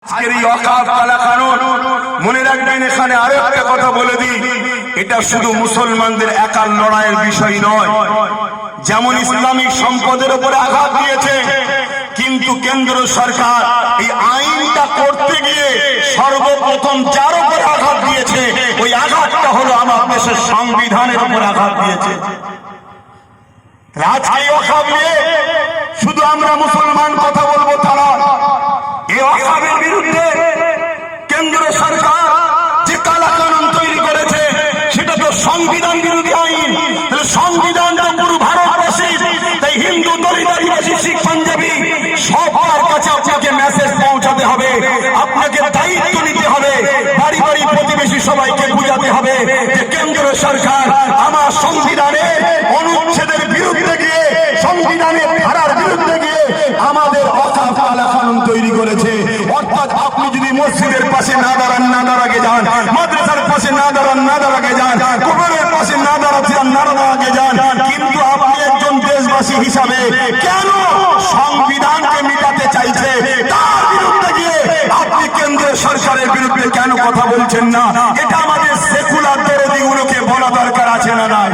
আজকের এই ওয়াকফ কালা কানুন মনে রাখবেন। এখানে আরেকটা কথা বলে দিই, এটা শুধু মুসলমানদের একার লড়াইয়ের বিষয় নয়। যেমন ইসলামিক সম্পদের উপরে আঘাত দিয়েছে, কিন্তু কেন্দ্র সরকার এই আইনটা করতে গিয়ে সর্বপ্রথম যার উপরে আঘাত দিয়েছে, ওই আঘাতটা হলো আমার দেশের সংবিধানের উপর আঘাত দিয়েছে। আজকে ওয়াকফ নিয়ে শুধু আমরা মুসলমান কথা বলবো তারা, এই ওয়াকফের বিরুদ্ধে কেন্দ্র সরকার যে কালা কানুন তৈরি করেছে সেটা তো সংবিধান বিরোধী আইন। সংবিধানটা পুরো ভারতবাসীর, তাই হিন্দু, দলিত, আদিবাসী, শিখ, পাঞ্জাবি সবার কাছে আপনাকে মেসেজ পৌঁছাতে হবে, আপনাকে দায়িত্ব নিতে হবে, বাড়ি বাড়ি প্রতিবেশী সবাইকে বুঝাতে হবে যে কেন্দ্র সরকার আমার সংবিধানের অনুচ্ছেদের বিরুদ্ধে গিয়ে, সংবিধানের ধারার বিরুদ্ধে গিয়ে আমাদের ওয়াকফ কালা কানুন তৈরি করেছে। অর্থাৎ আপনি যদি মসজিদের পাশে না দাঁড়ান, না দাঁড়াকে যান, মাদ্রাসার পাশে না দাঁড়ান, না দাঁড়াকে যান, কবরের পাশে না দাঁড়াতে না দাঁড়াকে যান, কিন্তু আপনি একজন দেশবাসী হিসাবে কেন সংবিধানকে মিটাতে চাইছে, তার বিরুদ্ধে গিয়ে আপনি কেন্দ্রের সরকারের বিরুদ্ধে কেন কথা বলছেন না? এটা আমাদের সেকুলার দরদিগুলোকে বলা দরকার আছে না নাই?